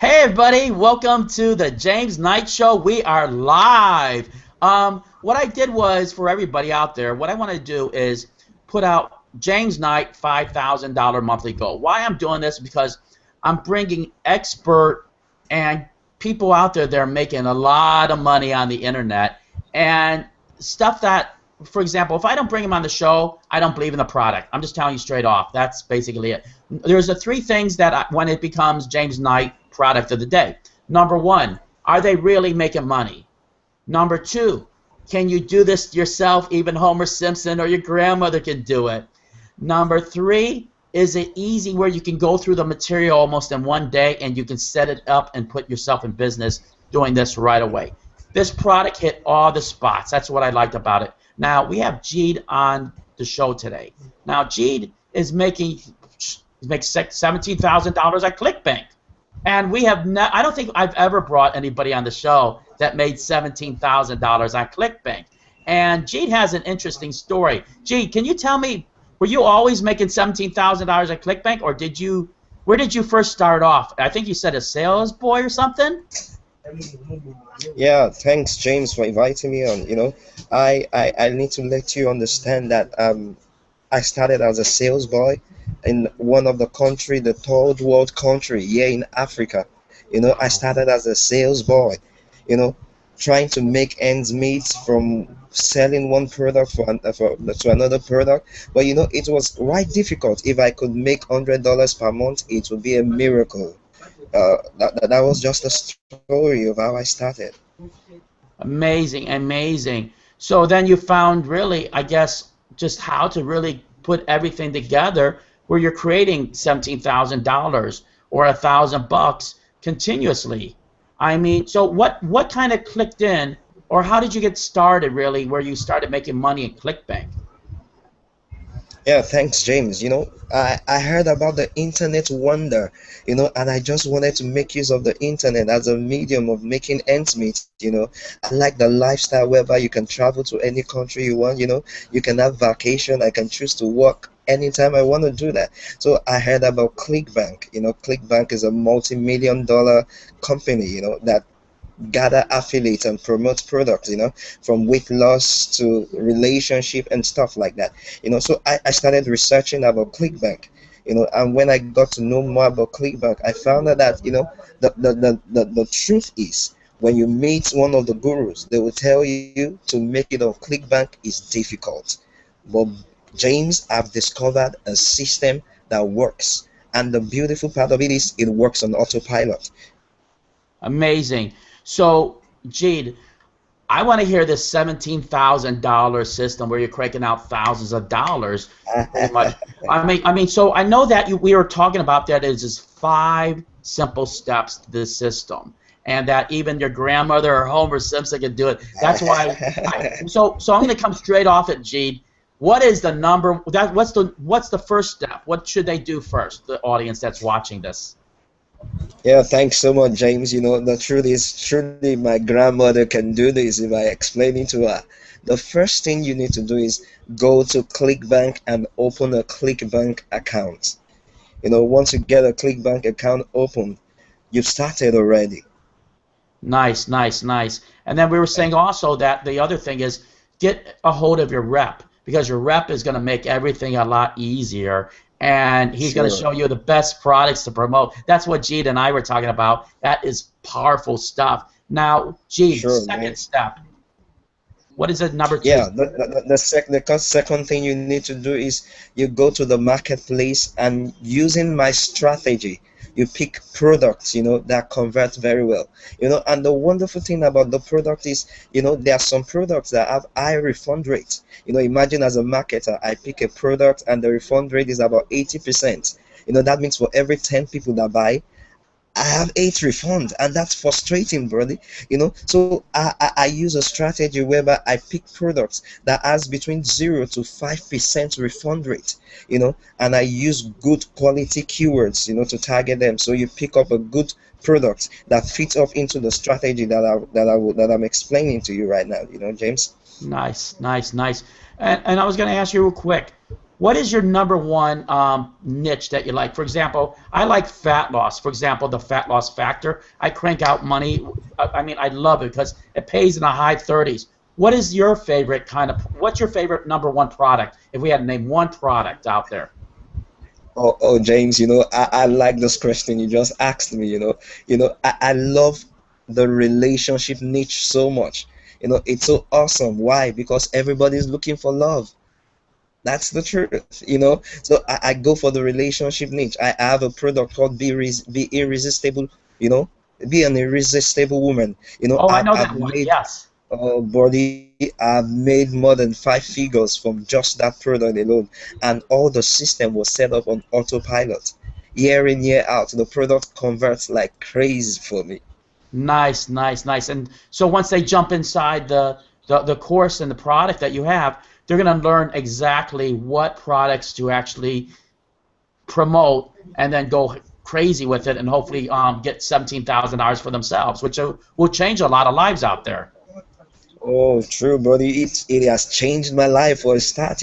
Hey everybody, welcome to the James Knight Show. We are live. What I did was, for everybody out there, what I want to do is put out James Knight $5,000 monthly goal. Why I'm doing this? Because I'm bringing expert and people out there that are making a lot of money on the internet and stuff that, for example, if I don't bring them on the show, I don't believe in the product. I'm just telling you straight off. That's basically it. There's the three things that when it becomes James Knight product of the day. Number one, are they really making money? Number two, can you do this yourself? Even Homer Simpson or your grandmother can do it. Number three, is it easy where you can go through the material almost in one day and you can set it up and put yourself in business doing this right away? This product hit all the spots. That's what I liked about it. Now, we have Jeed on the show today. Now, Jeed is makes $17,000 at ClickBank. And we have I don't think I've ever brought anybody on the show that made $17,000 on ClickBank. And Jeed has an interesting story. Jeed, can you tell me, were you always making $17,000 at ClickBank, or where did you first start off? I think you said a sales boy or something? Yeah, thanks, James, for inviting me on. I need to let you understand that I started as a sales boy in one of the third world country here in Africa. I started as a sales boy, you know, trying to make ends meet from selling one product to another product. But it was quite difficult. If I could make $100 per month, it would be a miracle. That was just a story of how I started. Amazing, amazing. So then you found really, I guess, just how to really put everything together where you're creating $17,000 or $1,000 continuously. I mean, so what kind of clicked in, or how did you get started really, where you started making money in ClickBank? Yeah, thanks, James. I heard about the internet wonder, and I just wanted to make use of the internet as a medium of making ends meet. I like the lifestyle whereby you can travel to any country you want, you can have vacation. I can choose to work anytime I want to do that. So I heard about ClickBank. ClickBank is a multi-million-dollar company, that gather affiliates and promote products, from weight loss to relationship and stuff like that. So I started researching about ClickBank, and when I got to know more about ClickBank, I found out that, the truth is, when you meet one of the gurus, they will tell you to make it on ClickBank is difficult. But James, I've discovered a system that works. And the beautiful part of it is it works on autopilot. Amazing. So, Jeed, I want to hear this $17,000 system where you're cranking out thousands of dollars. So I know that we were talking about that as just 5 simple steps to this system, and that even your grandmother or Homer Simpson can do it. That's why. So I'm going to come straight off it, Jeed. What is the number? What's the first step? What should they do first? The audience that's watching this. Yeah, thanks so much, James. The truth is, truly, my grandmother can do this if I explain it to her. The first thing you need to do is go to ClickBank and open a ClickBank account. Once you get a ClickBank account open, you've started already. Nice, nice, nice. And then we were saying also that the other thing is get a hold of your rep, because your rep is going to make everything a lot easier. And he's going to show you the best products to promote. That's what Jeed and I were talking about. That is powerful stuff. Now, Jeed, second step. What is it, number 2? Yeah, the second thing you need to do is you go to the marketplace, and using my strategy, you pick products, that convert very well. And the wonderful thing about the product is, there are some products that have high refund rates. Imagine as a marketer, I pick a product and the refund rate is about 80%. That means for every 10 people that buy, I have 8 refunds, and that's frustrating, brother. So I use a strategy whereby I pick products that has between 0 to 5% refund rate, and I use good quality keywords, to target them. So you pick up a good product that fits up into the strategy that I'm explaining to you right now, James. Nice, nice, nice. And I was going to ask you real quick, What is your number one niche that you like? For example, I like fat loss. For example, the fat loss factor. I crank out money. I mean, I love it because it pays in the high 30s. What is your favorite kind of? What's your favorite number one product? If we had to name one product out there. Oh, James, I like this question you just asked me. I love the relationship niche so much. It's so awesome. Why? Because everybody's looking for love. That's the truth. So I go for the relationship niche. I have a product called Be Irresistible, you know, Be an Irresistible Woman. Oh, I know I've that one. made Yes. body, I've made more than five figures from just that product alone. And all the system was set up on autopilot. Year in, year out, the product converts like crazy for me. Nice, nice, nice. And so once they jump inside the course and the product that you have, they're going to learn exactly what products to actually promote and then go crazy with it and hopefully get $17,000 for themselves, which will change a lot of lives out there. Oh, true, buddy. It has changed my life for a start.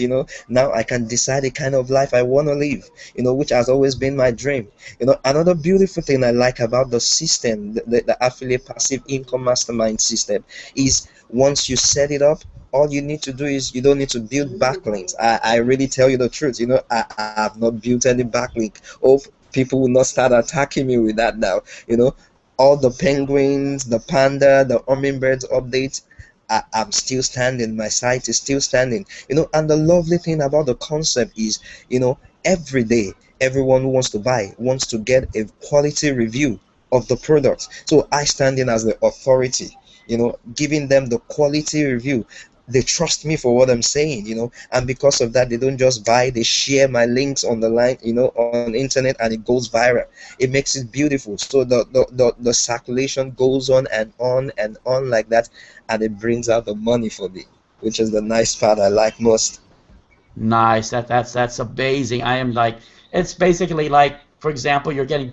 Now I can decide the kind of life I want to live. Which has always been my dream. Another beautiful thing I like about the system, the affiliate passive income mastermind system, is once you set it up, all you need to do is you don't need to build backlinks. I really tell you the truth. I have not built any backlink. Hope people will not start attacking me with that now. All the penguins, the panda, the hummingbirds updates. I'm still standing. My site is still standing. And the lovely thing about the concept is, every day, everyone who wants to buy wants to get a quality review of the product. So I stand in as the authority, giving them the quality review. They trust me for what I'm saying, and because of that, they don't just buy, they share my links on the line, on internet, and it goes viral. It makes it beautiful. So the circulation goes on and on like that, and it brings out the money for me, which is the nice part I like most. Nice. That's amazing. I am like, it's basically like, for example, you're getting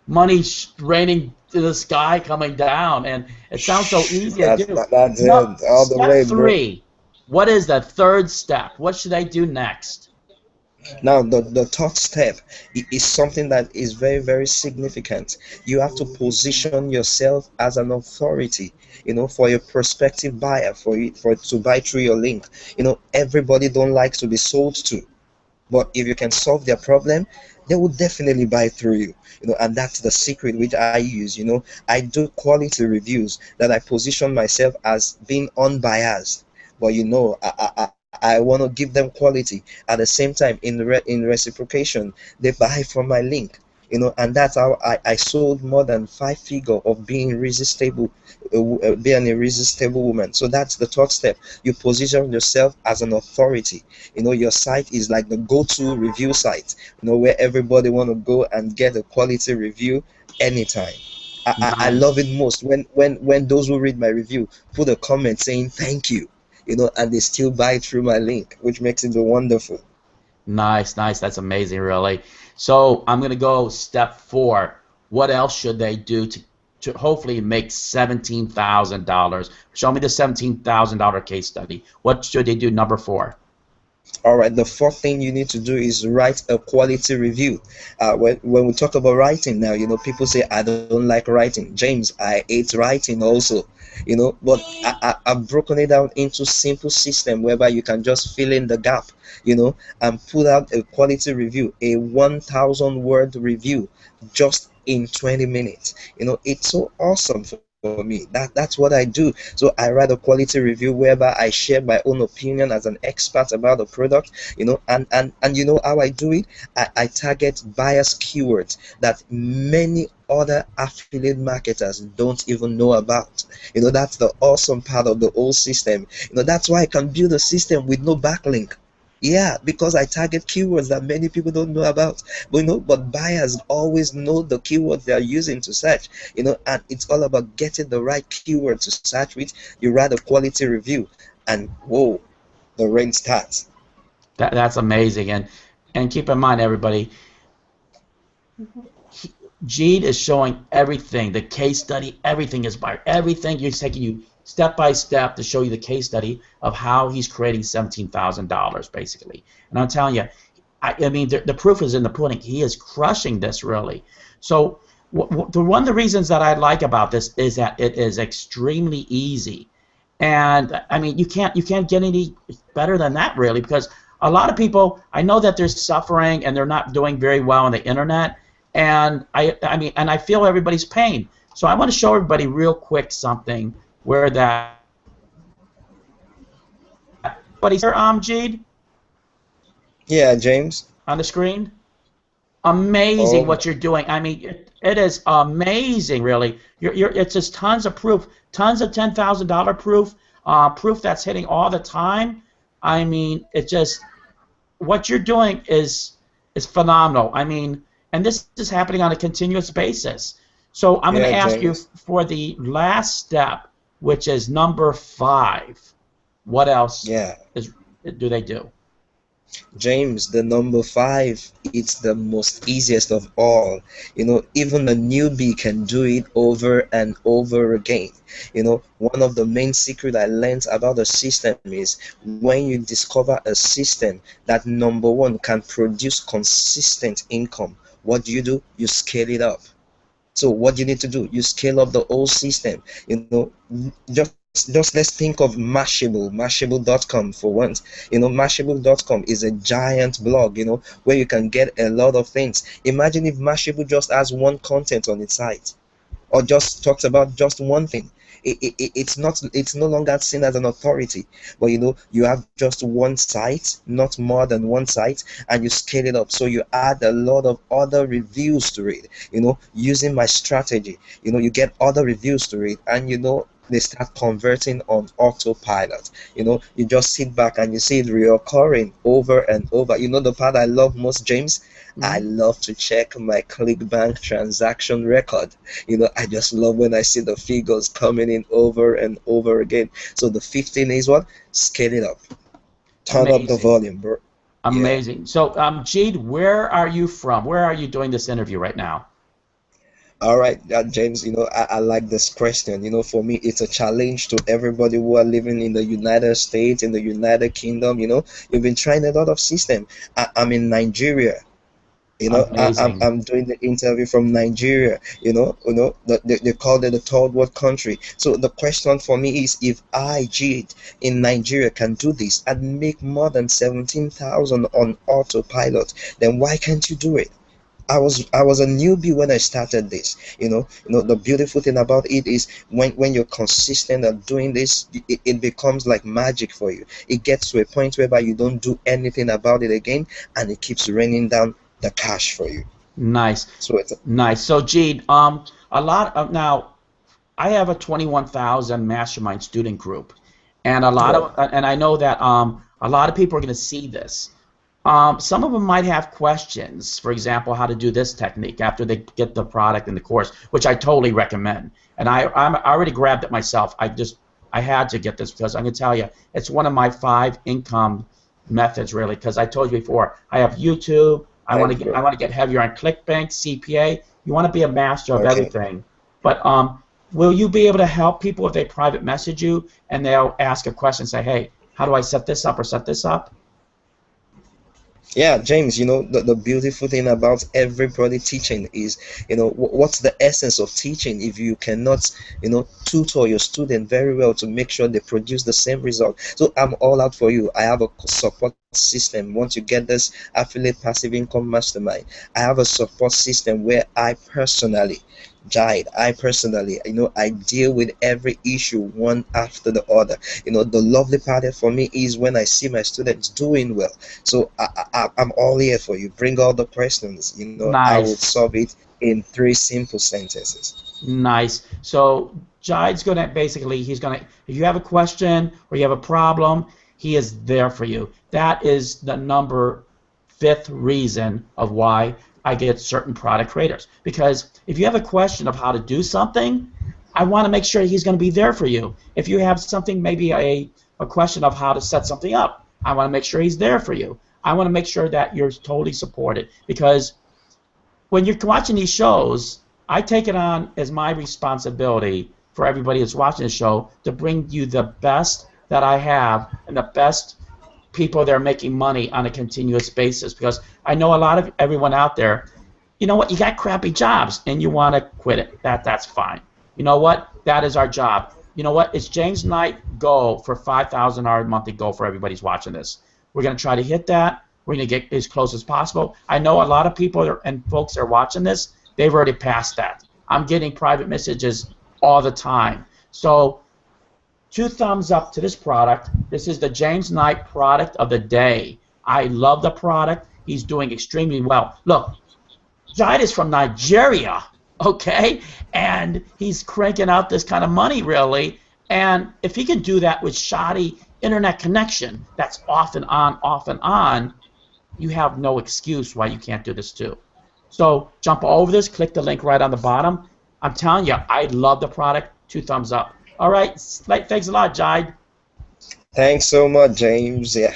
money raining to the sky coming down, and it sounds so easy to do. That's No, it, all the step way, bro. three. What is the third step? What should they do next? Now, the third step is something that is very, very significant. You have to position yourself as an authority, for your prospective buyer, for it to buy through your link. Everybody don't like to be sold to, but if you can solve their problem, they will definitely buy through you. And that's the secret which I use. I do quality reviews that I position myself as being unbiased, but I want to give them quality at the same time. In reciprocation, they buy from my link. And that's how I sold more than five figure of being irresistible, being an irresistible woman. So that's the third step. You position yourself as an authority. Your site is like the go-to review site, where everybody want to go and get a quality review anytime. I love Nice. it most when those who read my review put a comment saying thank you, and they still buy through my link, which makes it wonderful. Nice, nice. That's amazing, really. So I'm going to go step four. What else should they do to hopefully make $17,000? Show me the $17,000 case study. What should they do, number four? All right, the fourth thing you need to do is write a quality review. When we talk about writing now, people say, I don't like writing. James, I hate writing also, but I've broken it down into simple system whereby you can just fill in the gap, and put out a quality review, a 1,000 word review just in 20 minutes. It's so awesome for me. That's what I do. So I write a quality review whereby I share my own opinion as an expert about the product, and you know how I do it. I target bias keywords that many other affiliate marketers don't even know about. That's the awesome part of the whole system. That's why I can build a system with no backlink. Yeah, because I target keywords that many people don't know about. But buyers always know the keywords they are using to search, and it's all about getting the right keyword to search with. You write a quality review, and whoa, the rain starts. That's amazing. And keep in mind, everybody, Gene is showing everything. The case study, everything is by everything. You're taking you step by step to show you the case study of how he's creating $17,000 basically. And I'm telling you, I mean, the proof is in the pudding. He is crushing this really. So one of the reasons that I like about this is that it is extremely easy. And I mean, you can't get any better than that really, because a lot of people, I know that they're suffering and they're not doing very well on the internet, and I mean, and I feel everybody's pain. So I want to show everybody real quick something where that. But he's here, Jeed, Yeah, James. on the screen. Amazing Oh, what you're doing. I mean, it is amazing, really. It's just tons of proof, tons of $10,000 proof, proof that's hitting all the time. I mean, it just what you're doing is phenomenal. I mean, and this is happening on a continuous basis. So I'm going yeah, to ask you James. for the last step, which is number 5. What else Yeah. do they do? James, the number five, it's the most easiest of all. Even a newbie can do it over and over again. One of the main secret I learned about the system is when you discover a system that number one can produce consistent income, what do? You scale it up. So what you need to do, you scale up the whole system. Just let's think of Mashable.com for once. Mashable.com is a giant blog, where you can get a lot of things. Imagine if Mashable just has one content on its site, or just talks about just one thing. It's no longer seen as an authority, but you have just one site, not more than one site, and you scale it up. So you add a lot of other reviews to it, using my strategy. You get other reviews to it, and they start converting on autopilot. You just sit back and you see it reoccurring over and over. The part I love most, James, I Mhm. love to check my ClickBank transaction record. I just love when I see the figures coming in over and over again. So the 15 is what? Scale it up. Turn up the Amazing. volume, bro. Yeah. Amazing. So, Jade, where are you from? Where are you doing this interview right now? All right, James, I like this question. For me, it's a challenge to everybody who are living in the United States, in the United Kingdom. You've been trying a lot of system. I'm in Nigeria. Amazing. I'm doing the interview from Nigeria. They call it a third world country. So the question for me is, if I, Jade, in Nigeria can do this and make more than 17,000 on autopilot, then why can't you do it? I was a newbie when I started this. The beautiful thing about it is when you're consistent at doing this, it becomes like magic for you. It gets to a point whereby you don't do anything about it again, and it keeps raining down the cash for you. Nice. So it's Nice. So, Jade, a lot of now I have a 21,000 mastermind student group, and well, I know that a lot of people are going to see this. Some of them might have questions, for example, how to do this technique after they get the product in the course, which I totally recommend. And I already grabbed it myself. I had to get this because I'm going to tell you, it's one of my 5 income methods, really, because I told you before, I have YouTube. thanks, bro. I want to get heavier on ClickBank, CPA. You want to be a master of Okay. everything. But will you be able to help people if they private message you and they'll ask a question, say, hey, how do I set this up or set this up? Yeah, James, the beautiful thing about everybody teaching is, what's the essence of teaching if you cannot, tutor your student very well to make sure they produce the same result. So I'm all out for you. I have a support system. Once you get this affiliate passive income mastermind, I have a support system where I personally, I deal with every issue one after the other. The lovely part for me is when I see my students doing well. So I'm all here for you. Bring all the questions. I will Nice. solve it in 3 simple sentences. Nice. So Jide's gonna basically if you have a question or you have a problem, he is there for you. That is the number 5th reason of why I get certain product creators. Because if you have a question of how to do something, I want to make sure he's going to be there for you. If you have something, maybe a question of how to set something up, I want to make sure he's there for you. I want to make sure that you're totally supported because when you're watching these shows, I take it on as my responsibility for everybody that's watching the show to bring you the best that I have and the best people that are making money on a continuous basis, because I know a lot of everyone out there, you know what, you got crappy jobs and you want to quit it. That's fine. You know what? That is our job. You know what? It's James Knight goal for $5,000 monthly goal for everybody who's watching this. We're going to try to hit that. We're going to get as close as possible. I know a lot of people and folks that are watching this, they've already passed that. I'm getting private messages all the time. So 2 thumbs up to this product. This is the James Knight product of the day. I love the product. He's doing extremely well. Look, Jide is from Nigeria, okay? And he's cranking out this kind of money, really. And if he can do that with shoddy internet connection that's off and on, you have no excuse why you can't do this too. So jump over this, click the link right on the bottom. I'm telling you, I love the product. 2 thumbs up. All right, thanks a lot, Jide. Thanks so much, James. Yeah.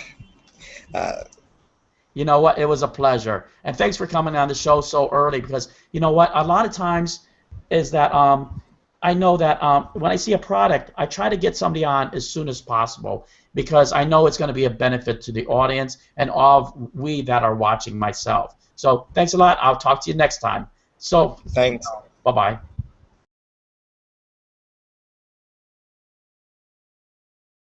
You know what? It was a pleasure. And thanks for coming on the show so early, because you know what? A lot of times is that I know that when I see a product, I try to get somebody on as soon as possible, because I know it's going to be a benefit to the audience and all we that are watching myself. So thanks a lot. I'll talk to you next time. So Thanks. bye-bye.